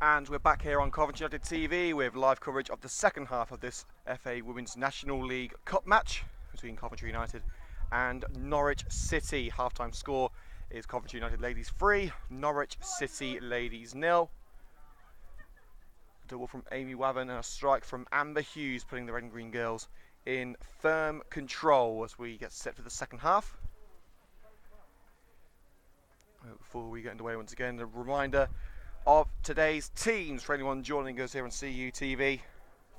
And we're back here on Coventry United TV with live coverage of the second half of this FA Women's National League Cup match between Coventry United and Norwich City. Half-time score is Coventry United ladies 3, Norwich City ladies 0. Double from Amy Waven and a strike from Amber Hughes, putting the Red and Green girls in firm control as we get set for the second half. Before we get underway, once again, a reminder of today's teams for anyone joining us here on CUTV.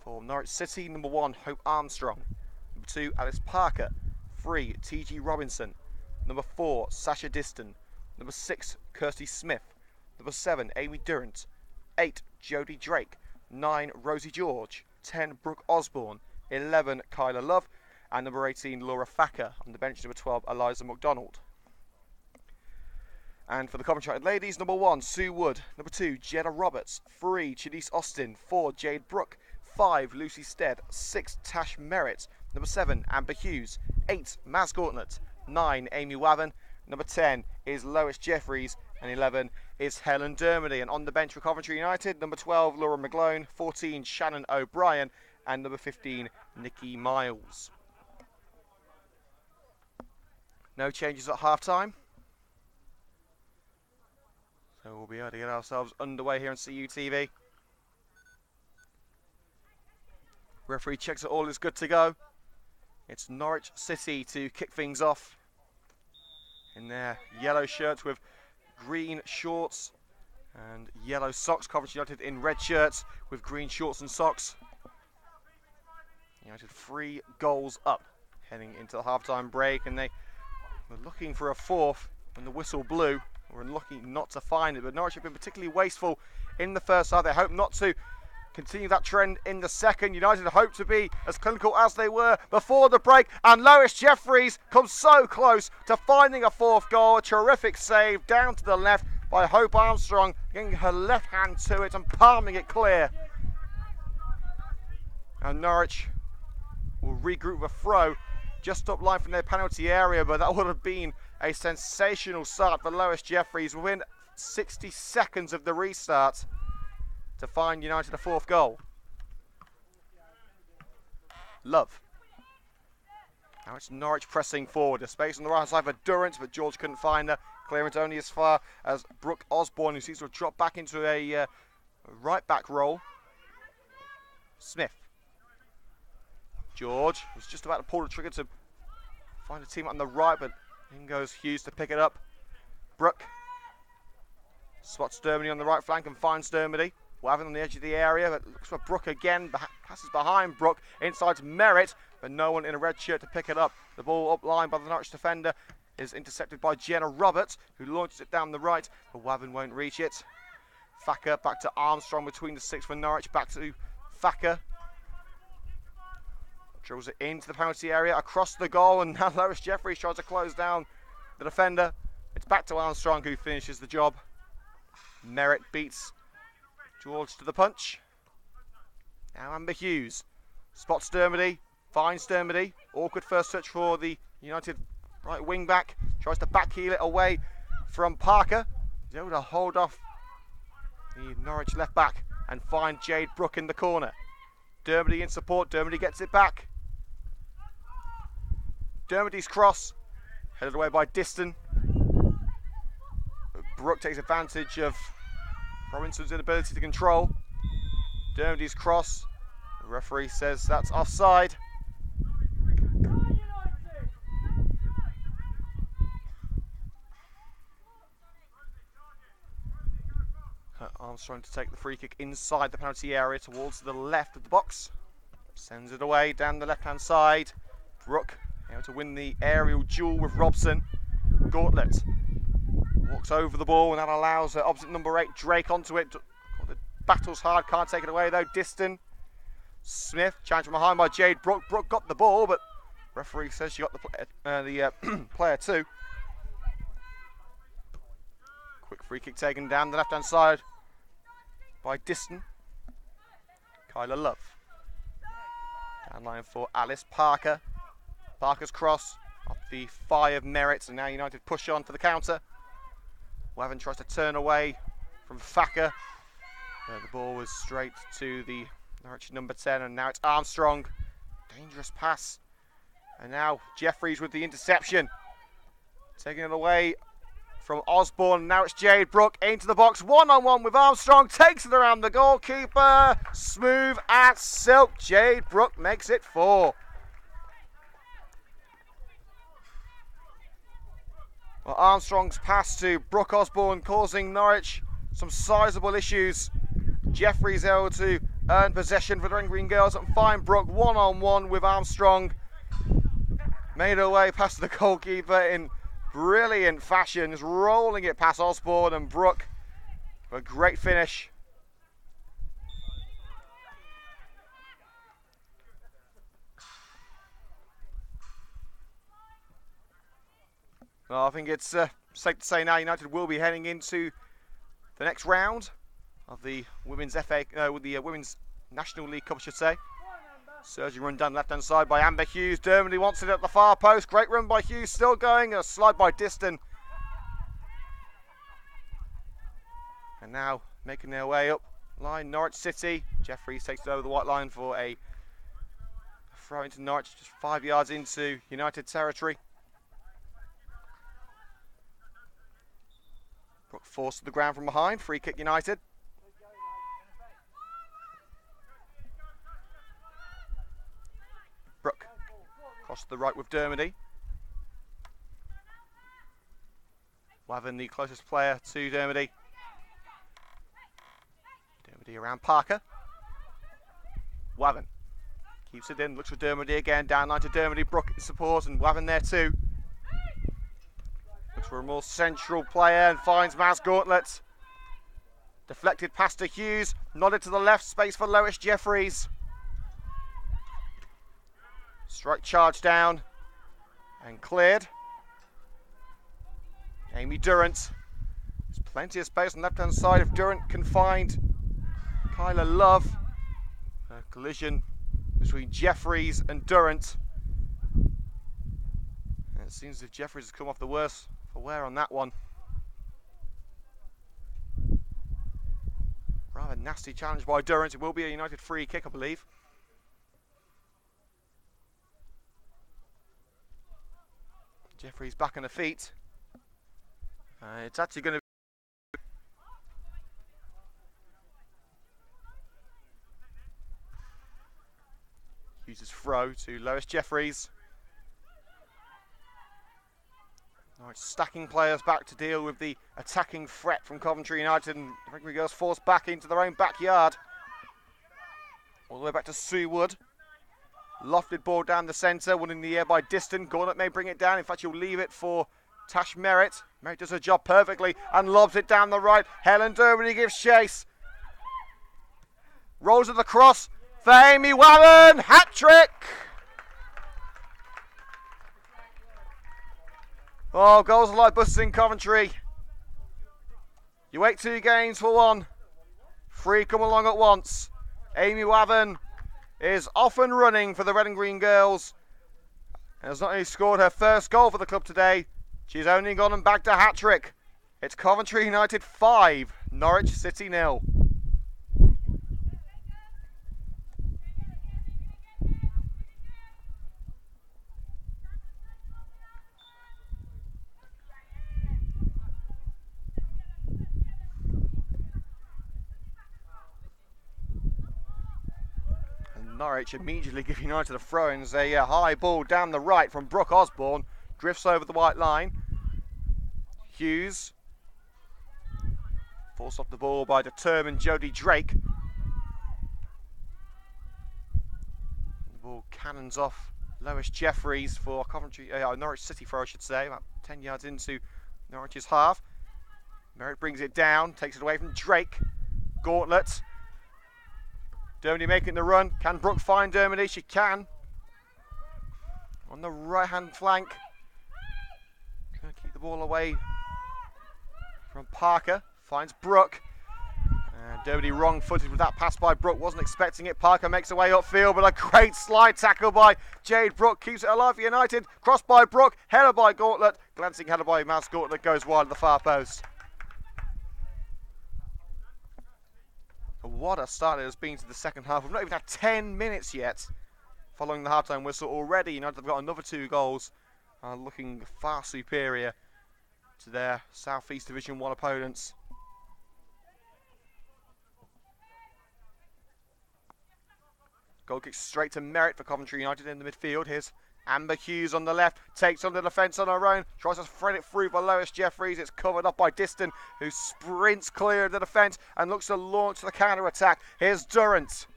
For Norwich City, number 1, Hope Armstrong. Number 2, Alice Parker. 3, T.G. Robinson. Number 4, Sasha Diston. Number 6, Kirsty Smith. Number 7, Amy Durrant. 8, Jodie Drake. 9, Rosie George. 10, Brooke Osborne. 11, Kyla Love. And number 18, Laura Thacker. On the bench, number 12, Eliza McDonald. And for the Coventry United ladies, number 1, Sue Wood. Number 2, Jenna Roberts. 3, Chalice Austin. 4, Jade Brooke. 5, Lucy Stead. 6, Tash Merritt. Number 7, Amber Hughes. 8, Maz Gauntlet. 9, Amy Waven. Number 10 is Lois Jeffries. And 11 is Helen Dermody. And on the bench for Coventry United, number 12, Laura McGlone. 14, Shannon O'Brien. And number 15, Nikki Miles. No changes at half-time. So we'll be able to get ourselves underway here on CUTV. Referee checks that all is good to go. It's Norwich City to kick things off in their yellow shirts with green shorts and yellow socks. Coventry United in red shirts with green shorts and socks. United 3 goals up heading into the half-time break, and they were looking for a fourth when the whistle blew. We're lucky not to find it, but Norwich have been particularly wasteful in the first half. They hope not to continue that trend in the second. United hope to be as clinical as they were before the break, and Lois Jeffries comes so close to finding a fourth goal. A terrific save down to the left by Hope Armstrong, getting her left hand to it and palming it clear. And Norwich will regroup with a throw just up line from their penalty area, but that would have been a sensational start for Lois Jeffries within 60 seconds of the restart to find United a fourth goal. Love. Now it's Norwich pressing forward. A space on the right hand side for Durrant, but George couldn't find her. Clearance only as far as Brooke Osborne, who seems to have dropped back into a right back role. Smith. George was just about to pull the trigger to find a team on the right, but in goes Hughes to pick it up. Brooke spots Dermody on the right flank and finds Dermody. Waven on the edge of the area, but looks for Brooke again. Passes behind Brooke, inside to Merritt, but no one in a red shirt to pick it up. The ball up line by the Norwich defender is intercepted by Jenna Roberts, who launches it down the right, but Waven won't reach it. Thacker back to Armstrong between the 6 for Norwich, back to Thacker. Drills it into the penalty area, across the goal, and now Lois Jeffries tries to close down the defender. It's back to Armstrong, who finishes the job. Merritt beats George to the punch. Now Amber Hughes spots Dermody, finds Dermody. Awkward first touch for the United right wing back. Tries to backheel it away from Parker. He's able to hold off the Norwich left back and find Jade Brooke in the corner. Dermody in support. Dermody gets it back. Dermody's cross, headed away by Diston. Brooke takes advantage of Robinson's inability to control. Dermody's cross. The referee says that's offside. Armstrong to take the free kick inside the penalty area towards the left of the box. Sends it away down the left hand side. Brooke able to win the aerial duel with Robson. Gauntlet walks over the ball, and that allows opposite number 8 Drake onto it. Battles hard, can't take it away though. Diston. Smith challenged from behind by Jade Brooke. Brooke got the ball, but referee says she got the player too. Quick free kick taken down the left hand side by Diston. Kyla Love. Down line for Alice Parker. Parker's cross off the thigh of Merritt, and now United push on for the counter. Waven tries to turn away from Thacker. The ball was straight to the Norwich number 10, and now it's Armstrong. Dangerous pass. And now Jeffries with the interception. Taking it away from Osborne. Now it's Jade Brooke into the box. One-on-one with Armstrong. Takes it around the goalkeeper. Smooth as silk. Jade Brooke makes it 4. Well, Armstrong's pass to Brooke Osborne causing Norwich some sizable issues. Jeffries able to earn possession for the Red Green Girls and find Brooke one-on-one with Armstrong. Made her way past the goalkeeper in brilliant fashion, just rolling it past Osborne and Brooke for a great finish. Well, I think it's safe to say now United will be heading into the next round of the Women's Women's National League Cup, I should say. Surging run down the left-hand side by Amber Hughes. Dermody wants it at the far post. Great run by Hughes, still going. A slide by Diston. And now making their way up line, Norwich City. Jeffries takes it over the white line for a throw into Norwich, just 5 yards into United territory. Brooke forced to the ground from behind. Free kick United. Brooke across to the right with Dermody. Wavin, the closest player to Dermody. Dermody around Parker. Wavin keeps it in, looks for Dermody again. Down line to Dermody. Brooke in support and Wavin there too. Looks for a more central player and finds Maz Gauntlet. Deflected pass to Hughes. Nodded to the left, space for Lois Jeffries. Strike charge down and cleared. Amy Durrant. There's plenty of space on the left hand side if Durrant can find Kyla Love. A collision between Jeffries and Durrant. And it seems as if Jeffries has come off the worse for wear on that one. Rather nasty challenge by Durrant. It will be a United free kick, I believe. Jeffries back on the feet. It's actually going to uses throw to Lois Jeffries. Right, stacking players back to deal with the attacking threat from Coventry United, and the Red Girls forced back into their own backyard. All the way back to Sue Wood. Lofted ball down the centre, one in the air by Diston. Gauntlet may bring it down. In fact, she'll leave it for Tash Merritt. Merritt does her job perfectly and lobs it down the right. Helen Dermody gives chase. Rolls at the cross for Amy Warren. Hat-trick! Oh, goals are like buses in Coventry. You wait 2 games for one. 3 come along at once. Amy Warren is off and running for the Red and Green Girls, and has not only scored her first goal for the club today, she's only gone and bagged a hat-trick. It's Coventry United 5, Norwich City 0. Norwich immediately give United a throw-in as a high ball down the right from Brooke Osborne drifts over the white line. Hughes forced off the ball by determined Jodie Drake. The ball cannons off Lois Jeffries for Coventry, Norwich City throw, I should say, about 10 yards into Norwich's half. Merritt brings it down, takes it away from Drake. Gauntlet. Dermody making the run. Can Brooke find Dermody? She can. On the right hand flank. Going to keep the ball away from Parker. Finds Brooke. And Dermody wrong footed with that pass by Brooke. Wasn't expecting it. Parker makes her way upfield, but a great slide tackle by Jade Brooke. Keeps it alive for United. Crossed by Brooke. Header by Gauntlet. Glancing header by Maz Gauntlet. Goes wide at the far post. What a start it has been to the second half. We've not even had 10 minutes yet following the half-time whistle. Already United have got another 2 goals, looking far superior to their South East Division 1 opponents. Goal kick straight to Merritt for Coventry United in the midfield. Here's Amber Hughes on the left, takes on the defence on her own, tries to thread it through for Lois Jeffries. It's covered up by Diston, who sprints clear of the defence and looks to launch the counter-attack. Here's Durrant.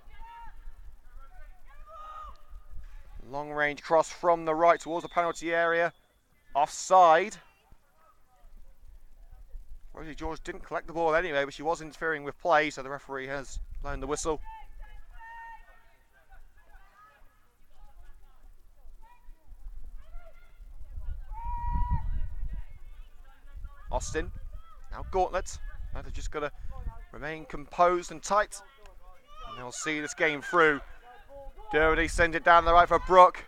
Long range cross from the right towards the penalty area. Offside. Rosie George didn't collect the ball anyway, but she was interfering with play, so the referee has blown the whistle. Austin, now Gauntlet. Now they've just got to remain composed and tight, and they'll see this game through. Doherty sends it down the right for Brooke.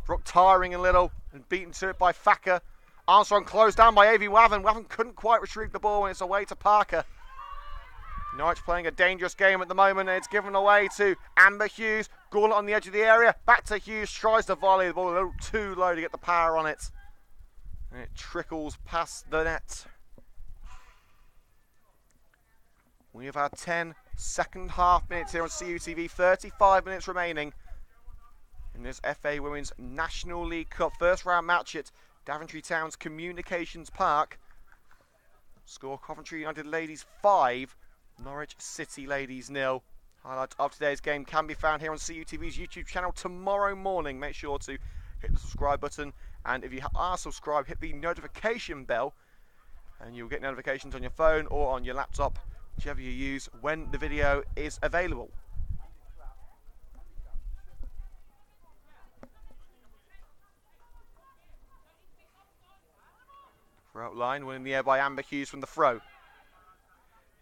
Brooke tiring a little and beaten to it by Thacker. Armstrong closed down by Avi Wavan. Wavan couldn't quite retrieve the ball, and it's away to Parker. Norwich playing a dangerous game at the moment, and it's given away to Amber Hughes. Gauntlet on the edge of the area. Back to Hughes, tries to volley the ball a little too low to get the power on it. And it trickles past the net. We have had 10 second half minutes here on CUTV, 35 minutes remaining in this FA Women's National League Cup first round match at Daventry Town's Communications Park. Score Coventry United Ladies 5, Norwich City Ladies 0. Highlights of today's game can be found here on CUTV's YouTube channel tomorrow morning. Make sure to hit the subscribe button, and if you are subscribed, hit the notification bell, and you'll get notifications on your phone or on your laptop, whichever you use, when the video is available. Throw out line, winning the air by Amber Hughes from the throw.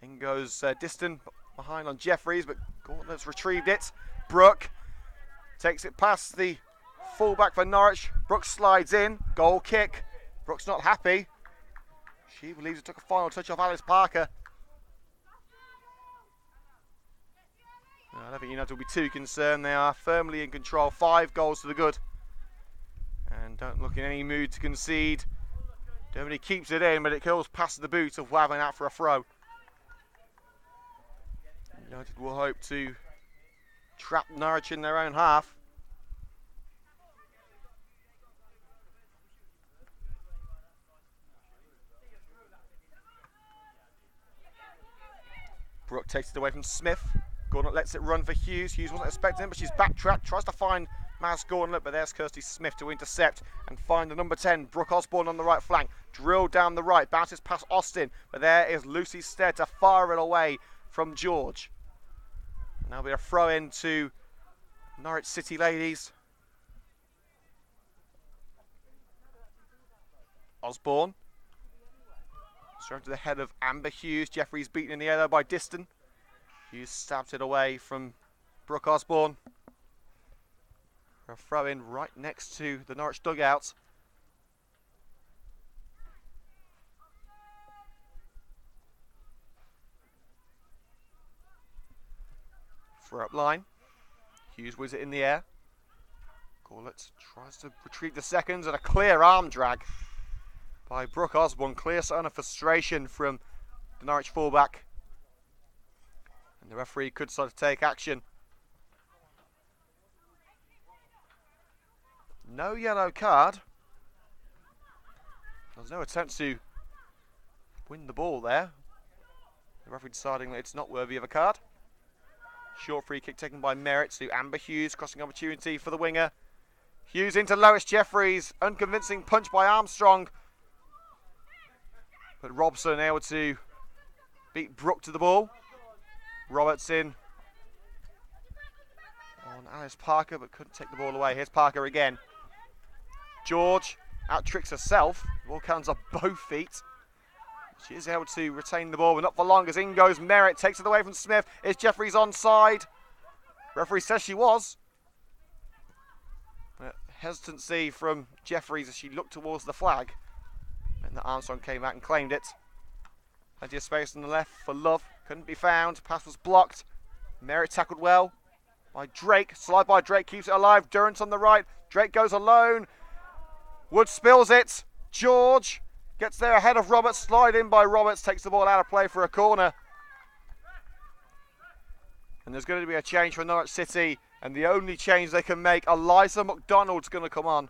In goes Diston behind on Jeffries, but Gauntlet's retrieved it. Brooke takes it past the fullback for Norwich. Brooke slides in, goal kick. Brooke's not happy. She believes it took a final touch off Alice Parker. I don't think United will be too concerned. They are firmly in control. 5 goals to the good, and don't look in any mood to concede. Doherty keeps it in, but it goes past the boot of Wavan out for a throw. United will hope to trap Norwich in their own half. Brooke takes it away from Smith. Gauntlet lets it run for Hughes. Hughes wasn't expecting him, but she's backtracked, tries to find Maz Gauntlet, but there's Kirsty Smith to intercept and find the number 10, Brooke Osborne, on the right flank. Drilled down the right, bounces past Austin, but there is Lucy Stead to fire it away from George. And there'll be a throw in to Norwich City Ladies. Osborne. Straight to the head of Amber Hughes. Jeffries beaten in the air though by Diston. Hughes stabbed it away from Brooke Osborne. A throw in right next to the Norwich dugout. Throw up line. Hughes whiz it in the air. Gauntlet tries to retrieve the seconds, and a clear arm drag by Brooke Osborne. Clear sign of frustration from the Norwich fullback. And the referee could sort of take action. No yellow card. There's no attempt to win the ball there. The referee deciding that it's not worthy of a card. Short free kick taken by Merritt to Amber Hughes. Crossing opportunity for the winger. Hughes into Lois Jeffries. Unconvincing punch by Armstrong. But Robson able to beat Brooke to the ball. Robertson on Alice Parker, but couldn't take the ball away. Here's Parker again. George out-tricks herself. Ball comes off both feet. She is able to retain the ball, but not for long, as in goes Merritt. Takes it away from Smith. Is Jeffries onside? Referee says she was. But hesitancy from Jeffries as she looked towards the flag. And the Armstrong came back and claimed it. Plenty of space on the left for Love. Couldn't be found. Pass was blocked. Merritt tackled well by Drake. Slide by Drake, keeps it alive. Durrant on the right. Drake goes alone. Wood spills it. George gets there ahead of Roberts. Slide in by Roberts. Takes the ball out of play for a corner. And there's going to be a change for Norwich City. And the only change they can make, Eliza McDonald's going to come on.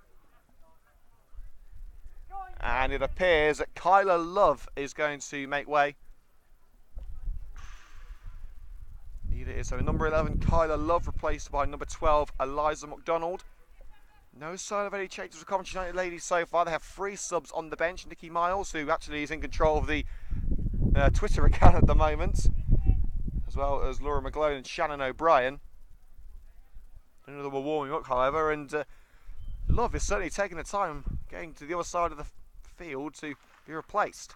And it appears that Kyla Love is going to make way. Indeed it is. So number 11, Kyla Love, replaced by number 12, Eliza McDonald. No sign of any changes for Coventry United ladies so far. They have 3 subs on the bench. Nikki Miles, who actually is in control of the Twitter account at the moment, as well as Laura McGlone and Shannon O'Brien. None of them were warming up, however, and Love is certainly taking the time getting to the other side of the field to be replaced.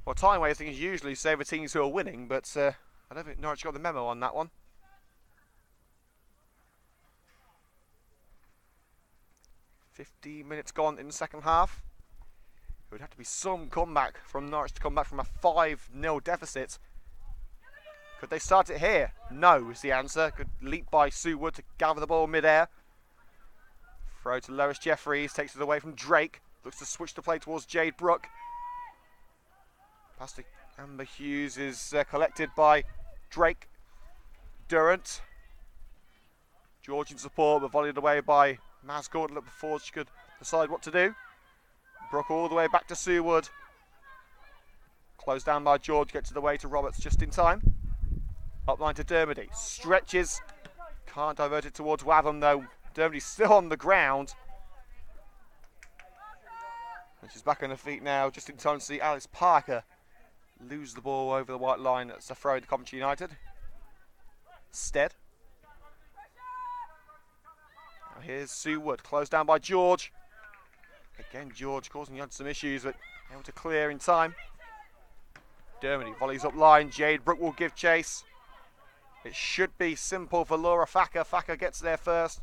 Well, time wasting is usually save the teams who are winning, but I don't think Norwich got the memo on that one. $15 minutes gone in the second half. It would have to be some comeback from Norwich to come back from a 5-0 deficit. Could they start it here? No is the answer. Good leap by Sue Wood to gather the ball mid-air. Throw to Lois Jeffries, takes it away from Drake. Looks to switch the play towards Jade Brooke. Pass to Amber Hughes is collected by Drake. Durrant. George in support, but volleyed away by Maz Gauntlet before she could decide what to do. Brooke all the way back to Sue Wood. Closed down by George, gets the way to Roberts just in time. Upline to Dermody. Stretches. Can't divert it towards Watham though. Dermody's still on the ground. And she's back on her feet now, just in time to see Alice Parker lose the ball over the white line. That's a throw to Coventry United. Stead. Now here's Sue Wood, closed down by George. Again, George causing United some issues, but able to clear in time. Dermody volleys up line. Jade Brooke will give chase. It should be simple for Laura Thacker. Thacker gets there first.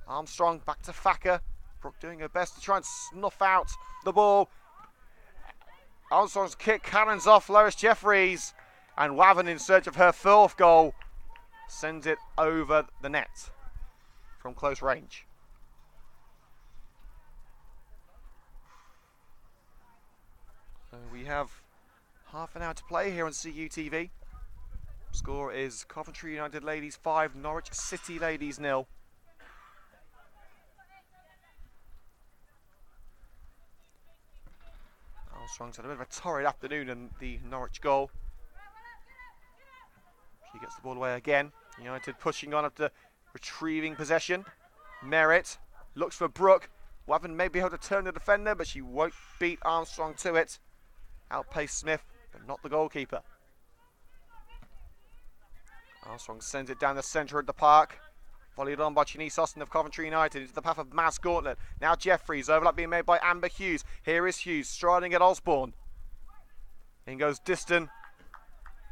Armstrong back to Thacker. Brooke doing her best to try and snuff out the ball. Armstrong's kick cannons off Lois Jeffries. And Waven, in search of her 4th goal, sends it over the net from close range. So we have half an hour to play here on CUTV. Score is Coventry United ladies 5, Norwich City ladies 0. Armstrong's had a bit of a torrid afternoon in the Norwich goal. She gets the ball away again. United pushing on after retrieving possession. Merritt looks for Brooke. Waven may be able to turn the defender, but she won't beat Armstrong to it. Outpace Smith, but not the goalkeeper. Armstrong sends it down the centre of the park. Volleyed on by Chinese Austin of Coventry United into the path of Maz Gauntlet. Now Jeffries, overlap being made by Amber Hughes. Here is Hughes striding at Osborne. In goes Diston.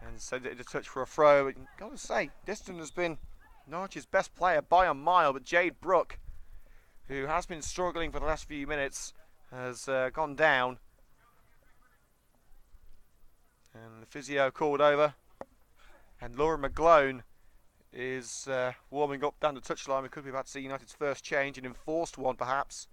And sends it into touch for a throw. But got to say, Diston has been Norwich's best player by a mile. But Jade Brooke, who has been struggling for the last few minutes, has gone down. And the physio called over. And Laura McGlone is warming up down the touchline. We could be about to see United's first change, an enforced one perhaps.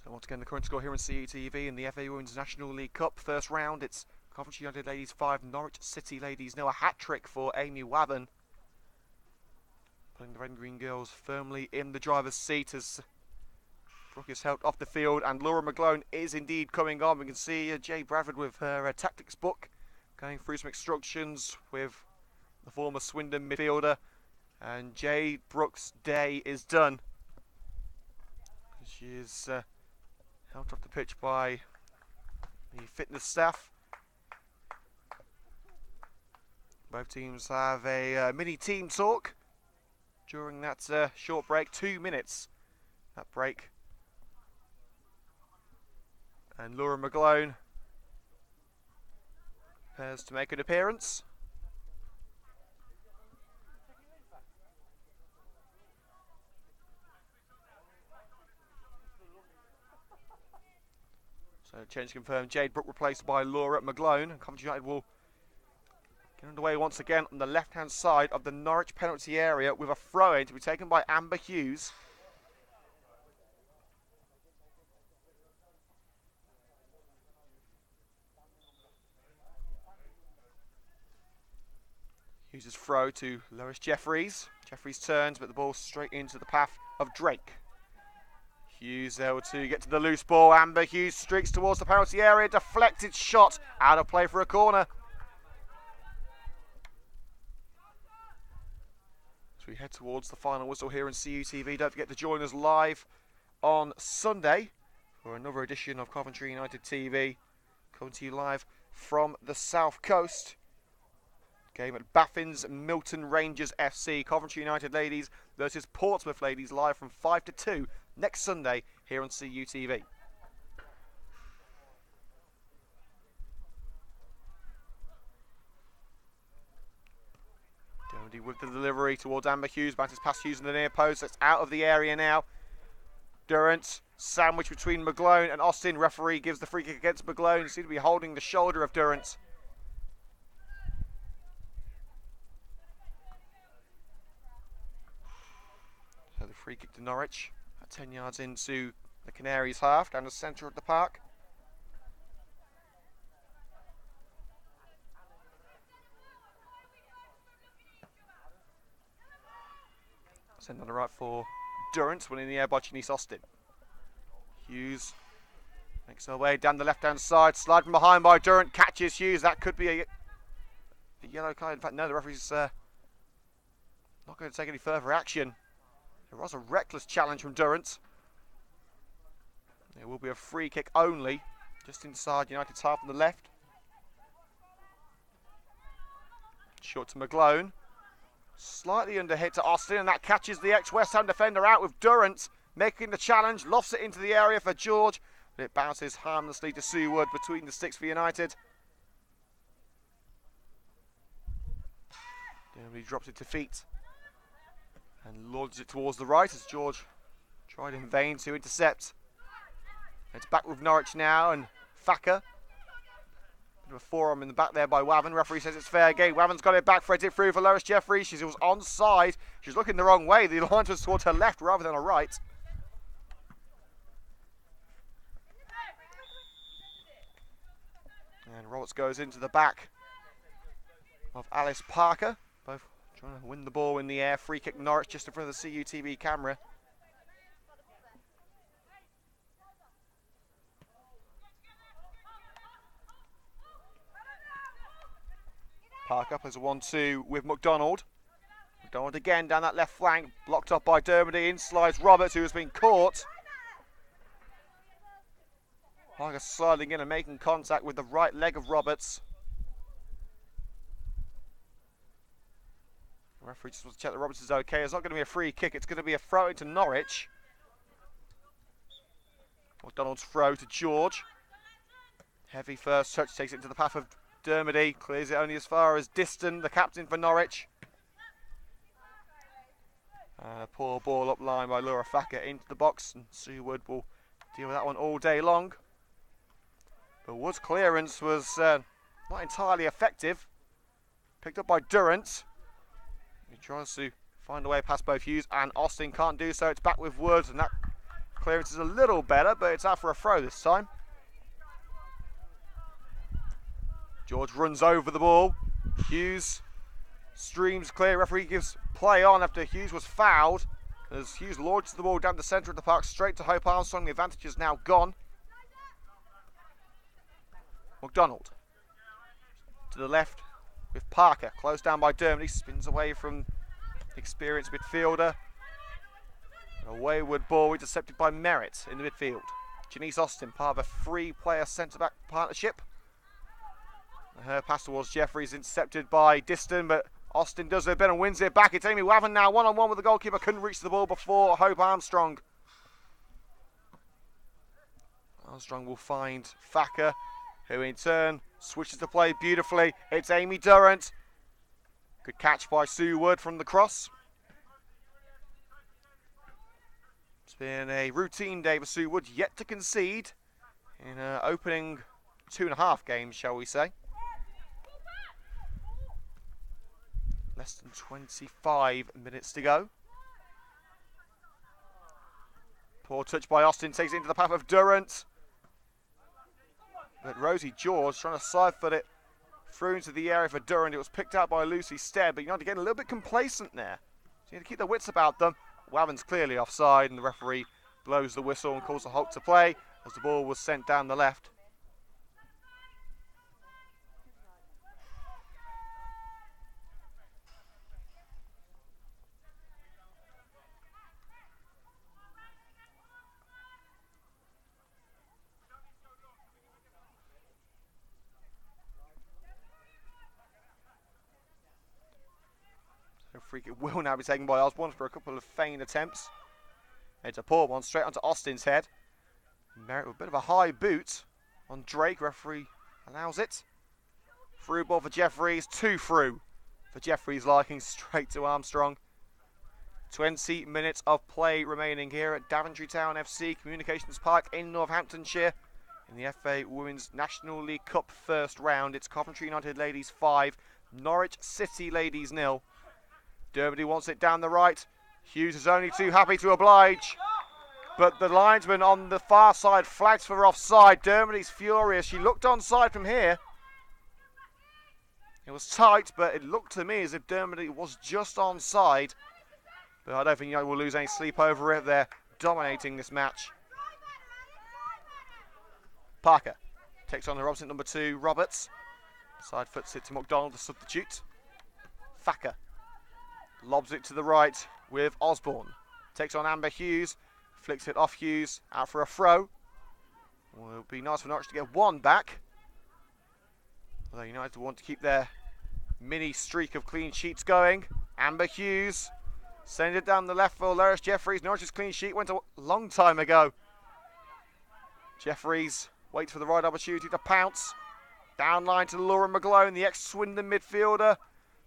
So once again, the current score here on CETV in the FA Women's National League Cup first round. It's Coventry United ladies 5, Norwich City ladies 0. A hat-trick for Amy Waven, putting the red and green girls firmly in the driver's seat as Brooke is helped off the field, and Laura McGlone is indeed coming on. We can see Jay Bradford with her tactics book going through some instructions with the former Swindon midfielder, and Jade Brooke's day is done. She is helped off the pitch by the fitness staff. Both teams have a mini team talk during that short break, 2 minutes. That break And Laura McGlone prepares to make an appearance. So change confirmed. Jade Brook replaced by Laura McGlone. Coventry United will get underway once again on the left-hand side of the Norwich penalty area with a throw-in to be taken by Amber Hughes. Hughes' throw to Lois Jeffries. Jeffries turns, but the ball straight into the path of Drake. Hughes able to get to the loose ball. Amber Hughes streaks towards the penalty area. Deflected shot out of play for a corner. As we head towards the final whistle here in CUTV, don't forget to join us live on Sunday for another edition of Coventry United TV. Coming to you live from the South Coast. Game at Baffin's Milton Rangers FC. Coventry United ladies versus Portsmouth ladies, live from 5 to 2 next Sunday here on CUTV. Doherty with the delivery towards Amber Hughes. Bounces past Hughes in the near post. That's out of the area now. Durrant sandwiched between McGlone and Austin. Referee gives the free kick against McGlone. Seems to be holding the shoulder of Durrant. So the free kick to Norwich at 10 yards into the Canaries' half, down the centre of the park. Send on the right for Durrant, winning the air by Janice Austin. Hughes makes her way down the left-hand side, slide from behind by Durrant, catches Hughes. That could be a yellow card. In fact, no, the referee's not going to take any further action. There was a reckless challenge from Durrant. It will be a free kick only, just inside United's half on the left. Short to McGlone. Slightly underhit to Austin, and that catches the ex-West Ham defender out with Durrant making the challenge. Lofts it into the area for George, but it bounces harmlessly to Sue Wood between the sticks for United. He drops it to feet and launches it towards the right as George tried in vain to intercept. It's back with Norwich now, and Thacker. Bit of a forearm in the back there by Wavin. Referee says it's fair game. Wavin's got it back, threads it through for Lois Jeffries. She was onside. She's looking the wrong way. The line was towards her left rather than her right. And Roberts goes into the back of Alice Parker. Both trying to win the ball in the air. Free kick Norwich just in front of the CUTV camera. Parker plays a 1-2 with McDonald. McDonald again down that left flank. Blocked up by Dermody. In slides Roberts, who has been caught. Parker sliding in and making contact with the right leg of Roberts. The referee just wants to check that Roberts is okay. It's not going to be a free kick. It's going to be a throw into Norwich. McDonald's throw to George. Heavy first touch, takes it into the path of Dermody. Clears it only as far as Diston, the captain for Norwich. Poor ball up line by Laura Thacker into the box, and Sue Wood will deal with that one all day long. But Wood's clearance was not entirely effective. Picked up by Durrant. He tries to find a way past both Hughes and Austin. Can't do so. It's back with Wood, and that clearance is a little better, but it's out for a throw this time. George runs over the ball. Hughes streams clear. Referee gives play on after Hughes was fouled. As Hughes launches the ball down the centre of the park, straight to Hope Armstrong. The advantage is now gone. McDonald to the left with Parker, closed down by Dermody. Spins away from experienced midfielder. A wayward ball intercepted by Merritt in the midfield. Janice Austin, part of a three-player centre-back partnership. Her pass towards Jeffries intercepted by Diston, but Austin does a bit and wins it back. It's Amy Wavin now one-on-one with the goalkeeper. Couldn't reach the ball before Hope Armstrong. Armstrong will find Thacker, who in turn switches the play beautifully. It's Amy Durrant. Good catch by Sue Wood from the cross. It's been a routine day for Sue Wood, yet to concede in opening 2.5 games, shall we say. Less than 25 minutes to go. Poor touch by Austin, takes it into the path of Durrant. But Rosie George trying to side foot it through into the area for Durrant. It was picked out by Lucy Stead, but you know, to get a little bit complacent there. So you need to keep their wits about them. Waven's clearly offside, and the referee blows the whistle and calls a halt to play as the ball was sent down the left. Free kick will now be taken by Osborne for a couple of feigned attempts. It's a poor one straight onto Austin's head. Merritt with a bit of a high boot on Drake. Referee allows it. Through ball for Jeffries. 2 through for Jeffries' liking, straight to Armstrong. 20 minutes of play remaining here at Coventry Town FC Communications Park in Northamptonshire in the FA Women's National League Cup first round. It's Coventry United Ladies 5, Norwich City Ladies 0. Dermody wants it down the right. Hughes is only too happy to oblige. But the linesman on the far side flags for offside. Dermody's furious. She looked onside from here. It was tight, but it looked to me as if Dermody was just onside. But I don't think we'll lose any sleep over it. They're dominating this match. Parker takes on the Robson number 2, Roberts. Side foots it to McDonald, the substitute. Thacker lobs it to the right with Osborne. Takes on Amber Hughes. Flicks it off Hughes. Out for a throw. Well, it would be nice for Norwich to get 1 back. Although United want to keep their mini streak of clean sheets going. Amber Hughes. Send it down the left for Loris Jeffries. Norwich's clean sheet went a long time ago. Jeffries waits for the right opportunity to pounce. Down line to Laura McGlone, the ex-Swindon midfielder.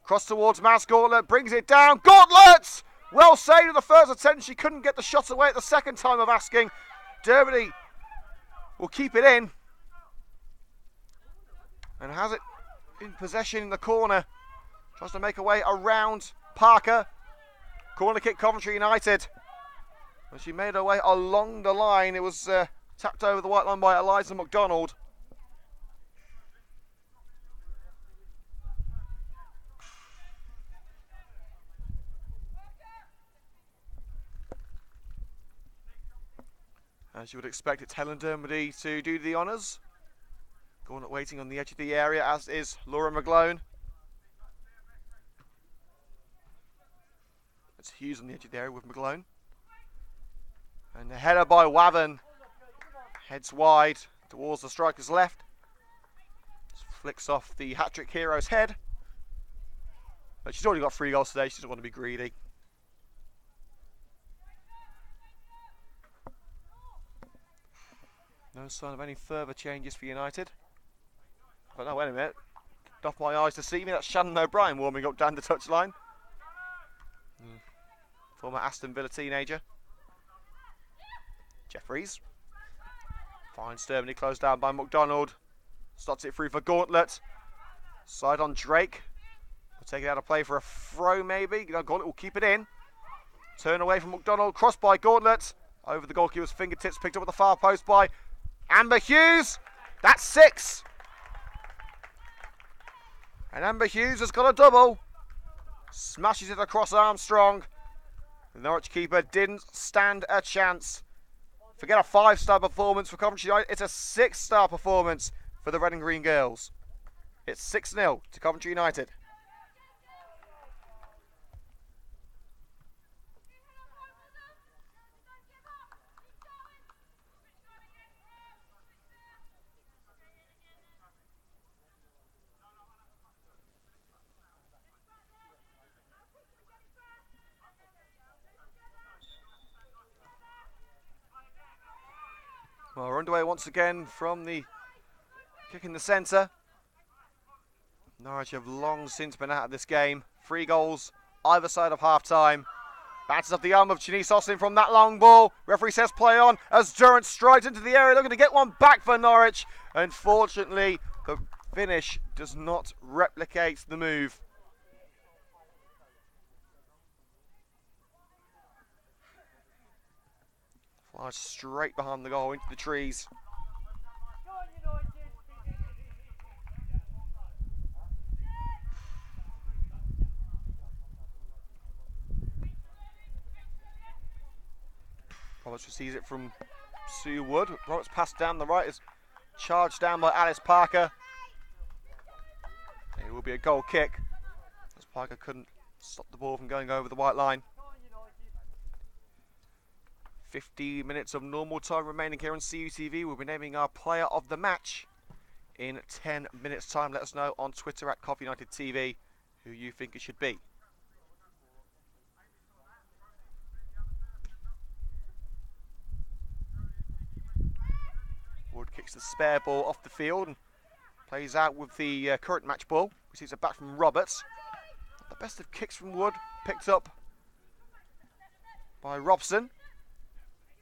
Cross towards Mass Gauntlet, brings it down. Gauntlet! Well saved at the first attempt. She couldn't get the shot away at the second time of asking. Dermody will keep it in. And has it in possession in the corner. Tries to make her way around Parker. Corner kick Coventry United. When she made her way along the line, it was tapped over the white line by Eliza McDonald. As you would expect, it's Helen Dermody to do the honours. Gauntlet waiting on the edge of the area, as is Laura McGlone. It's Hughes on the edge of the area with McGlone. And the header by Waven heads wide towards the striker's left. Just flicks off the hat-trick hero's head. But she's already got 3 goals today, she doesn't want to be greedy. No sign of any further changes for United. But no, wait a minute. Doff my eyes to see me. That's Shannon O'Brien warming up down the touchline. Former Aston Villa teenager. Jeffries. Finds Dermody closed down by McDonald. Slots it through for Gauntlet. Side on Drake. We'll take it out of play for a throw maybe. Gauntlet will keep it in. Turn away from McDonald. Crossed by Gauntlet. Over the goalkeeper's fingertips. Picked up at the far post by Amber Hughes. That's 6. And Amber Hughes has got a double. Smashes it across Armstrong. The Norwich keeper didn't stand a chance. Forget a 5-star performance for Coventry United. It's a 6-star performance for the Red and Green girls. It's 6-0 to Coventry United. Well, we're underway once again from the kick in the centre. Norwich have long since been out of this game. 3 goals either side of half-time. Bounces off the arm of Chinese Austin from that long ball. Referee says play on as Durrant strides into the area, looking to get one back for Norwich. Unfortunately, the finish does not replicate the move. Flies straight behind the goal into the trees. Roberts receives it from Sue Wood. Roberts passed down the right, is charged down by Alice Parker. It will be a goal kick, as Parker couldn't stop the ball from going over the white line. 50 minutes of normal time remaining here on CUTV. We'll be naming our player of the match in 10 minutes time. Let us know on Twitter at CovUnitedTV who you think it should be. Wood kicks the spare ball off the field and plays out with the current match ball. Receives it back from Roberts. The best of kicks from Wood, picked up by Robson.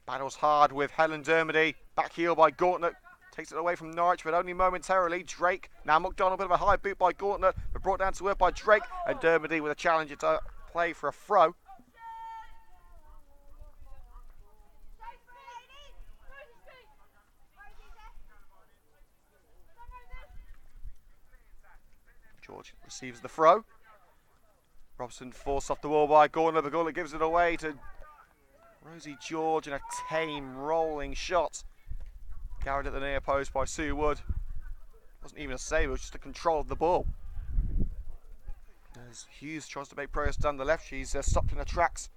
Battles hard with Helen Dermody. Back heel by Gauntlet. Takes it away from Norwich, but only momentarily. Drake, now McDonald, bit of a high boot by Gauntlet, but brought down to earth by Drake. And Dermody with a challenge to play for a throw. George receives the throw. Robson forced off the wall by Gauntlet, but Gauntlet gives it away to Rosie George in a tame rolling shot. Carried at the near post by Sue Wood. Wasn't even a save, it was just a control of the ball. As Hughes tries to make progress down the left, she's stopped in her tracks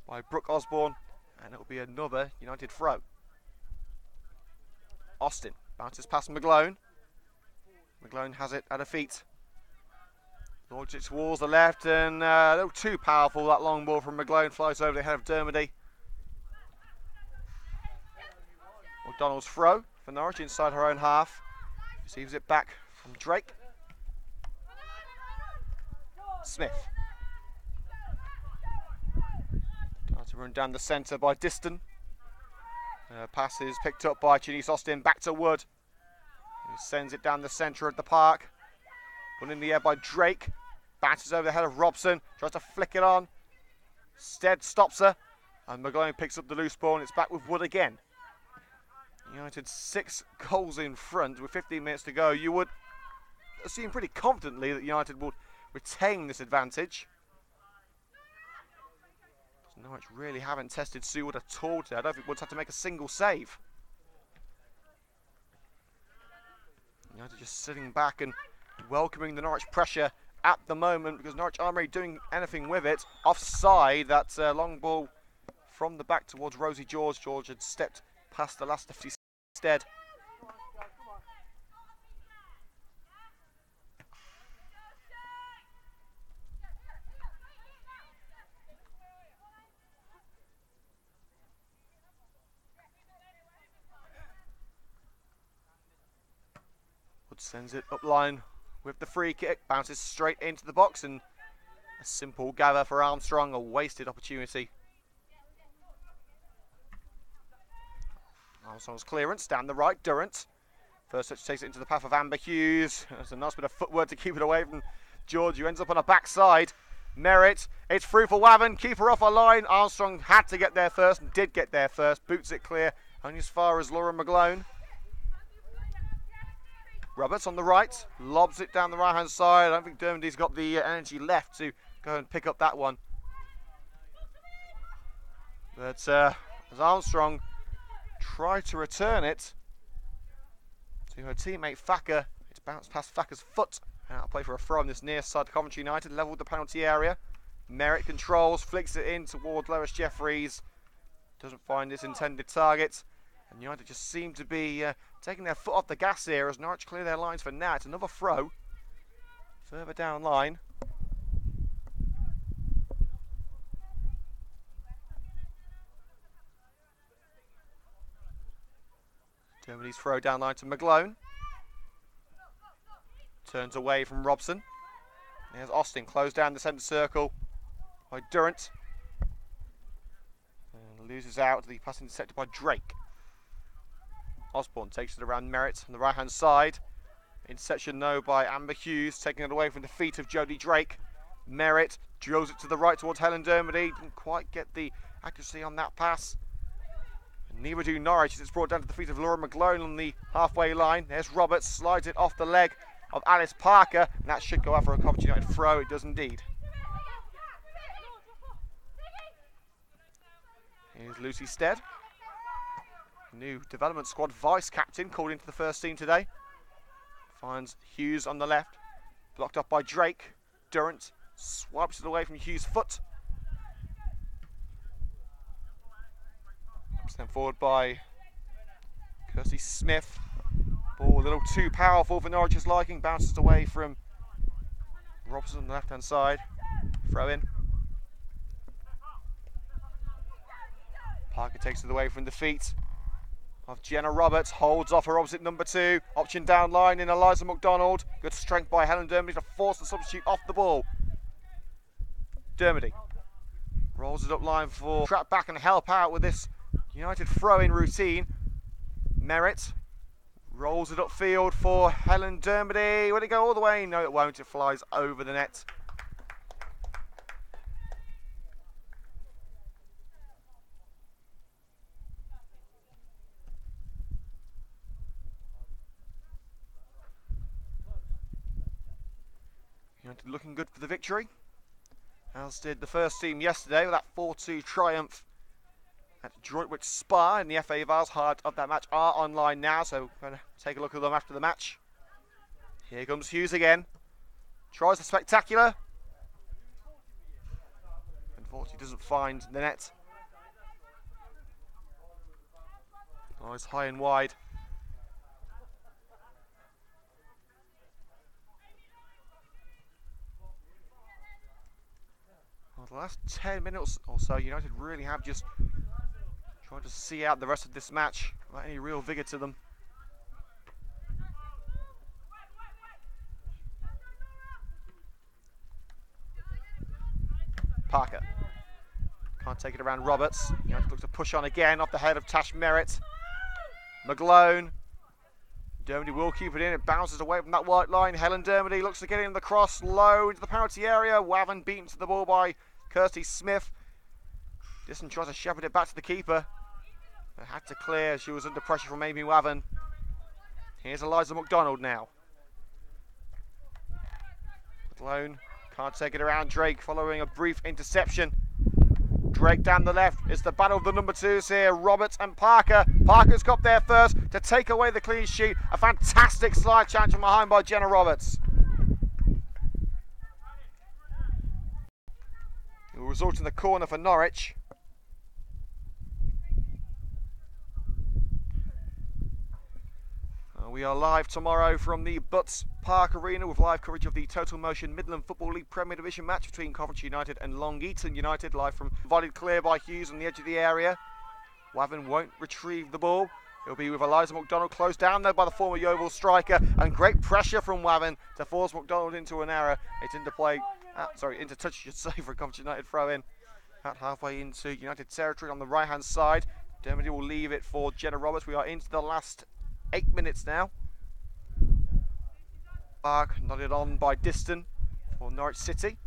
by Brooke Osborne, and it will be another United throw. Austin bounces past McGlone. McGlone has it at her feet. Launches it towards the left, and a little too powerful. That long ball from McGlone flies over the head of Dermody. McDonald's throw for Norwich inside her own half. Receives it back from Drake. Smith. Trying to run down the centre by Diston. Pass is picked up by Chinese Austin. Back to Wood. Who sends it down the centre of the park. Put in the air by Drake. Bounces over the head of Robson. Tries to flick it on. Stead stops her. And McGlone picks up the loose ball, and it's back with Wood again. United 6 goals in front with 15 minutes to go. You would assume pretty confidently that United would retain this advantage. Norwich really haven't tested Sue Wood at all today. I don't think Wood's had to make a single save. United just sitting back and welcoming the Norwich pressure at the moment, because Norwich aren't really doing anything with it. Offside, that long ball from the back towards Rosie George. George had stepped past the last 50 instead. Wood sends it up line with the free kick, bounces straight into the box, and a simple gather for Armstrong, a wasted opportunity. Armstrong's clearance down the right, Durrant. First touch takes it into the path of Amber Hughes. There's a nice bit of footwork to keep it away from George, who ends up on a backside. Merritt, it's through for Wavan, keeper off a line. Armstrong had to get there first and did get there first. Boots it clear, only as far as Laura McGlone. Roberts on the right, lobs it down the right hand side. I don't think Dermody's got the energy left to go and pick up that one. But as Armstrong tried to return it to her teammate Thacker, it's bounced past Thacker's foot. Out of play for a throw on this near side. Coventry United levelled the penalty area. Merritt controls, flicks it in toward Lois Jeffries. Doesn't find its intended target. And United just seem to be taking their foot off the gas here as Norwich clear their lines for now. It's another throw further down line. Dermody's throw down line to McGlone. Turns away from Robson. There's Austin, closed down the centre circle by Durant. And loses out, the pass intercepted by Drake. Osborne takes it around Merritt on the right hand side. Interception no by Amber Hughes, taking it away from the feet of Jodie Drake. Merritt drills it to the right towards Helen Dermody. Didn't quite get the accuracy on that pass. And neither do Norwich as it's brought down to the feet of Laura McGlone on the halfway line. There's Roberts, slides it off the leg of Alice Parker, and that should go out for a Coventry United throw. It does indeed. Here's Lucy Stead, new development squad vice captain, called into the first team today. Finds Hughes on the left, blocked up by Drake. Durant swipes it away from Hughes' foot. Sent forward by Kirsty Smith. Ball a little too powerful for Norwich's liking. Bounces away from Robson on the left hand side. Throw in. Parker takes it away from the feet of Jenna Roberts. Holds off her opposite number 2. Option down line in Eliza McDonald. Good strength by Helen Dermody to force the substitute off the ball. Dermody rolls it up line for trap back and help out with this United throw-in routine. Merritt rolls it upfield for Helen Dermody. Will it go all the way? No, it won't. It flies over the net. United looking good for the victory, as did the first team yesterday with that 4-2 triumph at Droitwich Spa in the FA Vals. Heart of that match are online now, so we're going to take a look at them after the match. Here comes Hughes again. Tries the spectacular. Unfortunately doesn't find the net. Nice high and wide. Well, the last 10 minutes or so, United really have just trying to see out the rest of this match without any real vigour to them. Parker can't take it around Roberts. United looks to push on again off the head of Tash Merritt. McGlone. Dermody will keep it in. It bounces away from that white line. Helen Dermody looks to get in the cross low into the penalty area. Wavin beaten to the ball by Kirsty Smith. Diston tries to shepherd it back to the keeper. It had to clear. She was under pressure from Amy Wavin. Here's Eliza McDonald now. McGlone can't take it around Drake following a brief interception. Drake down the left. It's the battle of the number 2s here. Roberts and Parker. Parker's got there first to take away the clean sheet. A fantastic slide challenge from behind by Jenna Roberts. It will result in the corner for Norwich. We are live tomorrow from the Butts Park Arena with live coverage of the Total Motion Midland Football League Premier Division match between Coventry United and Long Eaton United, live from volleyed clear by Hughes on the edge of the area. Wavin won't retrieve the ball. It'll be with Eliza McDonald, closed down though by the former Yeovil striker, and great pressure from Wavin to force McDonald into an error. It's into play, into touch, I should say, for a Coventry United throw in. About halfway into United territory on the right hand side. Dermody will leave it for Jenna Roberts. We are into the last 8 minutes now. Park nodded on by Diston for Norwich City.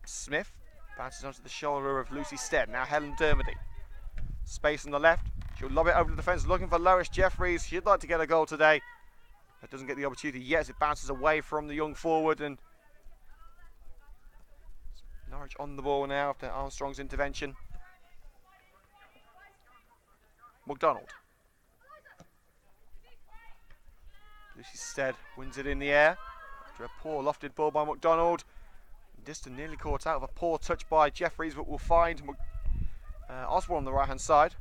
Smith bounces onto the shoulder of Lucy Stead. Now Helen Dermody. Space on the left. She'll lob it over the defence looking for Lois Jeffries. She'd like to get a goal today. That doesn't get the opportunity yet as it bounces away from the young forward, and Norwich on the ball now after Armstrong's intervention. McDonald. Lucy Stead wins it in the air after a poor lofted ball by McDonald. Diston nearly caught out of a poor touch by Jeffries, but will find Osborne on the right hand side.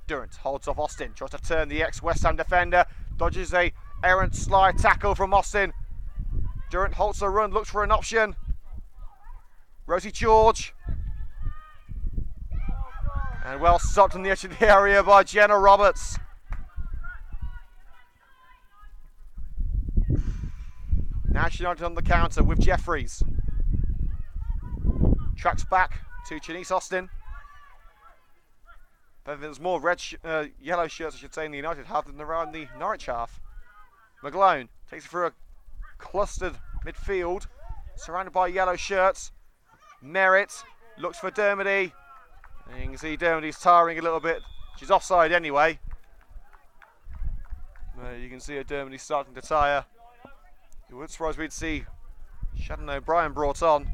Durant holds off Austin, tries to turn the ex-West Ham defender, dodges a errant slide tackle from Austin. Durant halts a run, looks for an option. Rosie George. And well stopped on the edge of the area by Jenna Roberts. Norwich United on the counter with Jeffries. Tracks back to Janice Austin. But there's more yellow shirts, I should say, in the United half than there are in the Norwich half. McGlone takes it through a clustered midfield, surrounded by yellow shirts. Merritt looks for Dermody. And you can see Dermody's tiring a little bit. She's offside anyway. You can see her Dermody starting to tire. You wouldn't surprise we'd see Shannon O'Brien brought on.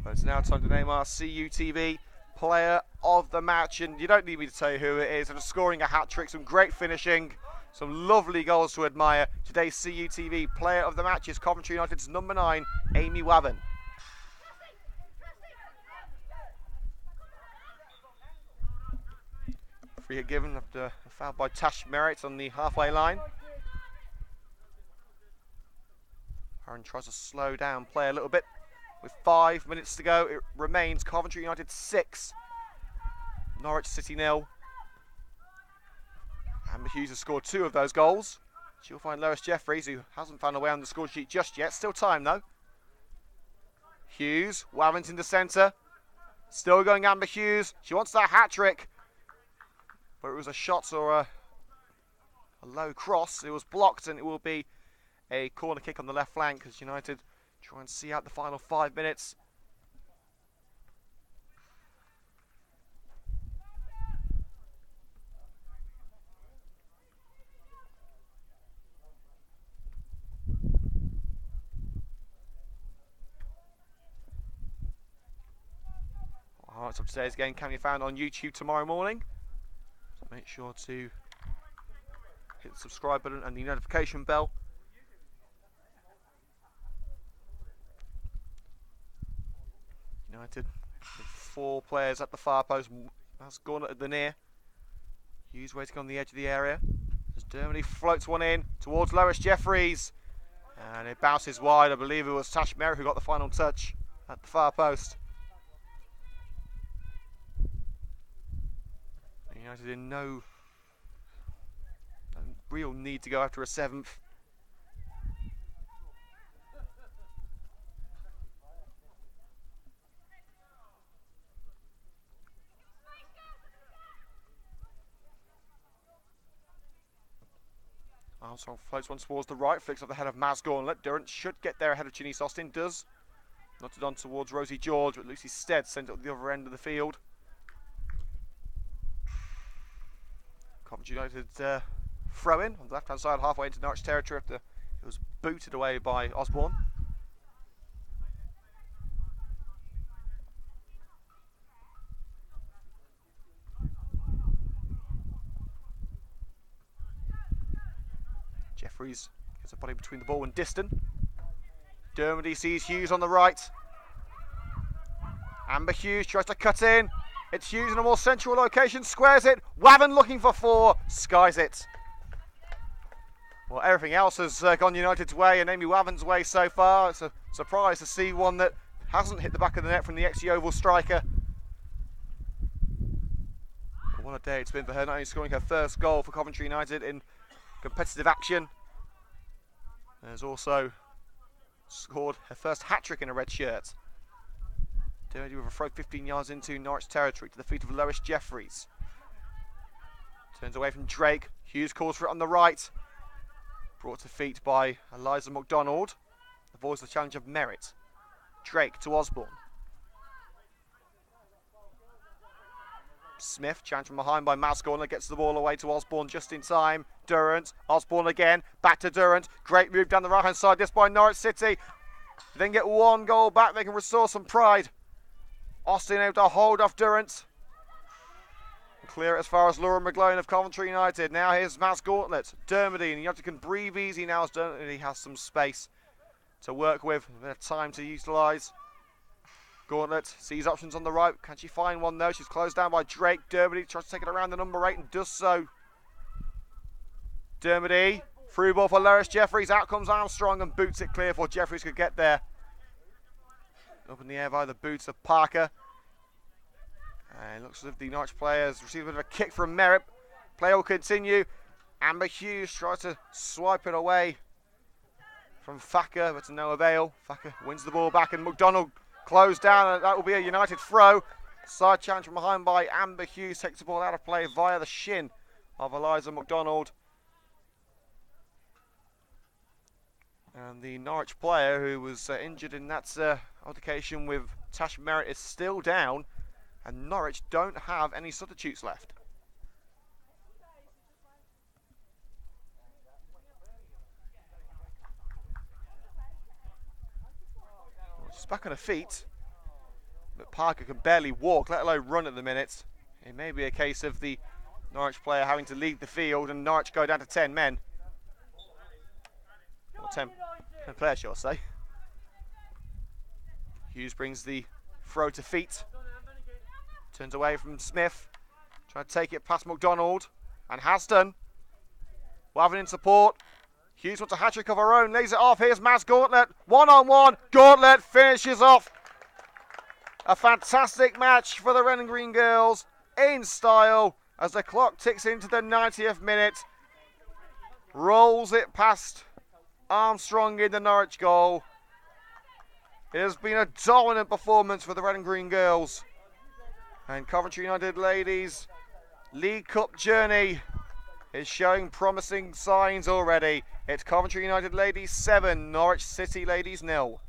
But it's now time to name our CUTV player of the match, and you don't need me to tell you who it is. After scoring a hat-trick, some great finishing, some lovely goals to admire. Today's CUTV player of the match is Coventry United's number 9, Amy Wavin. Free hit given after a foul by Tash Merritt on the halfway line. Aaron tries to slow down play a little bit. With 5 minutes to go, it remains Coventry United 6, Norwich City 0. Amber Hughes has scored 2 of those goals. She'll find Lois Jeffries, who hasn't found a way on the score sheet just yet. Still time though. Hughes, Wavins in the centre. Still going Amber Hughes. She wants that hat-trick. But it was a shot or a low cross. It was blocked, and it will be a corner kick on the left flank as United try and see out the final 5 minutes. Highlights of today's game can be found on YouTube tomorrow morning. So make sure to hit the subscribe button and the notification bell. United with 4 players at the far post. That's gone at the near. Hughes waiting on the edge of the area as Dermody floats one in towards Lois Jeffries, and it bounces wide. I believe it was Tash Merritt who got the final touch at the far post. United in no real need to go after a 7th. Armstrong floats one towards the right, flicks off the head of Maz Gauntlet. Durant should get there ahead of Janice Austin, does. Knotted on towards Rosie George, but Lucy Stead sent it up the other end of the field. Coventry United throw in on the left hand side, halfway into Norwich territory after it was booted away by Osborne. Jeffries gets a body between the ball and Diston. Dermody sees Hughes on the right. Amber Hughes tries to cut in. It's Hughes in a more central location, squares it. Wavin looking for 4, skies it. Well, everything else has gone United's way and Amy Wavin's way so far. It's a surprise to see one that hasn't hit the back of the net from the ex-Yeovil striker. But what a day it's been for her, not only scoring her first goal for Coventry United in competitive action, has also scored her first hat-trick in a red shirt. Dirty with a throw 15 yards into Norwich territory to the feet of Lois Jeffries. Turns away from Drake. Hughes calls for it on the right. Brought to feet by Eliza McDonald. Avoids the challenge of Merritt. Drake to Osborne. Smith, challenged from behind by Mascorner, gets the ball away to Osborne just in time. Durant, Osborne again, back to Durant. Great move down the right hand side, this by Norwich City. They then get 1 goal back, they can restore some pride. Austin able to hold off Durant. Clear it as far as Laura McGlone of Coventry United. Now here's Maz Gauntlet. Dermody, and United can breathe easy now as Dermody has some space to work with, a bit of time to utilise. Gauntlet sees options on the right. Can she find one though? She's closed down by Drake. Dermody tries to take it around the number 8 and does so. Dermody, through ball for Lois Jeffries. Out comes Armstrong and boots it clear before Jeffries could get there. Up in the air by the boots of Parker. And it looks as if the Norwich players receive a bit of a kick from Merritt. Play will continue. Amber Hughes tries to swipe it away from Thacker, but to no avail. Thacker wins the ball back and McDonald closed down, and that will be a United throw. Side challenge from behind by Amber Hughes, takes the ball out of play via the shin of Eliza McDonald. And the Norwich player who was injured in that altercation with Tash Merritt is still down, and Norwich don't have any substitutes left. She's back on her feet, but Parker can barely walk, let alone run at the minute. It may be a case of the Norwich player having to leave the field and Norwich go down to 10 men. Or 10 players, shall I say. Hughes brings the throw to feet. Turns away from Smith. Trying to take it past McDonald. And has done. Wavin in support. Hughes wants a hat-trick of her own. Lays it off. Here's Maz Gauntlet. One-on-one. Gauntlet finishes off. A fantastic match for the Red and Green girls. In style. As the clock ticks into the 90th minute. Rolls it past Armstrong in the Norwich goal. It has been a dominant performance for the Red and Green girls. And Coventry United ladies' League Cup journey is showing promising signs already. It's Coventry United ladies 7, Norwich City ladies 0.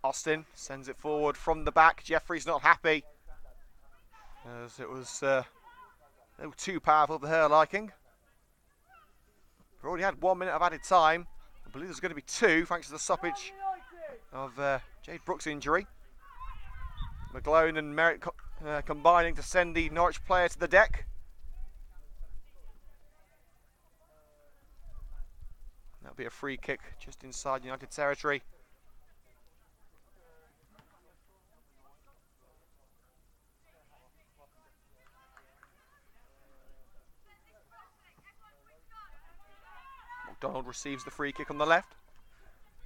Austin sends it forward from the back. Jeffrey's not happy, as it was a little too powerful for her liking. We've already had 1 minute of added time. I believe there's going to be 2, thanks to the stoppage of Jade Brooks' injury. McGlone and Merritt combining to send the Norwich player to the deck. That'll be a free kick just inside United territory. McDonald receives the free kick on the left.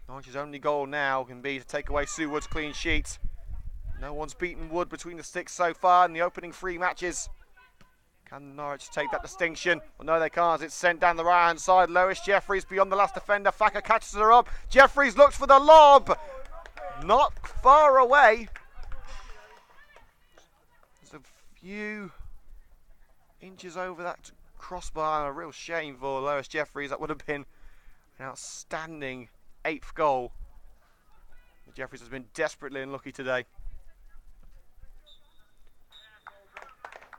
Norwich's only goal now can be to take away Sue Wood's clean sheet. No one's beaten Wood between the sticks so far in the opening 3 matches. Can Norwich take that distinction? Well, no, they can't. It's sent down the right-hand side. Lois Jeffries beyond the last defender. Thacker catches her up. Jeffries looks for the lob. Not far away. There's a few inches over that crossbar, and a real shame for Lois Jeffries. That would have been an outstanding 8th goal. Jeffries has been desperately unlucky today.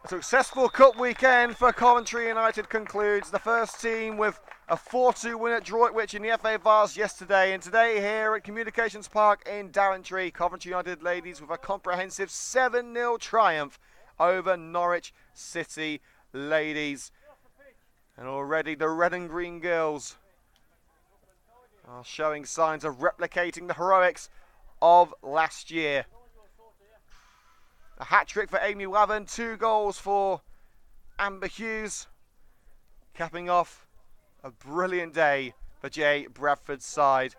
A successful cup weekend for Coventry United concludes. The first team with a 4-2 win at Droitwich in the FA Vase yesterday, and today here at Communications Park in Daventry, Coventry United ladies with a comprehensive 7-0 triumph over Norwich City ladies. And already the Red and Green girls are showing signs of replicating the heroics of last year. A hat-trick for Amy Wavin, 2 goals for Amber Hughes, capping off a brilliant day for Jay Bradford's side.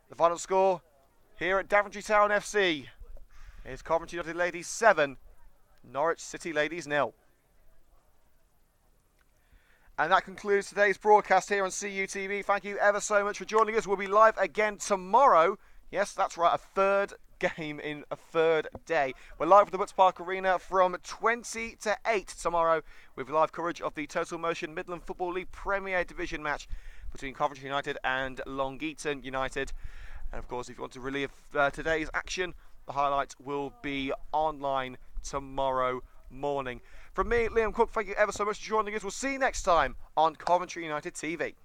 The final score here at Daventry Town FC is Coventry United ladies 7, Norwich City ladies 0. And that concludes today's broadcast here on CUTV. Thank you ever so much for joining us. We'll be live again tomorrow. Yes, that's right, a 3rd game in a 3rd day. We're live at the Butts Park Arena from 20 to 8 tomorrow with live coverage of the Total Motion Midland Football League Premier Division match between Coventry United and Long Eaton United. And of course, if you want to relive today's action, the highlights will be online tomorrow morning. From me, Liam Cook, thank you ever so much for joining us. We'll see you next time on Coventry United TV.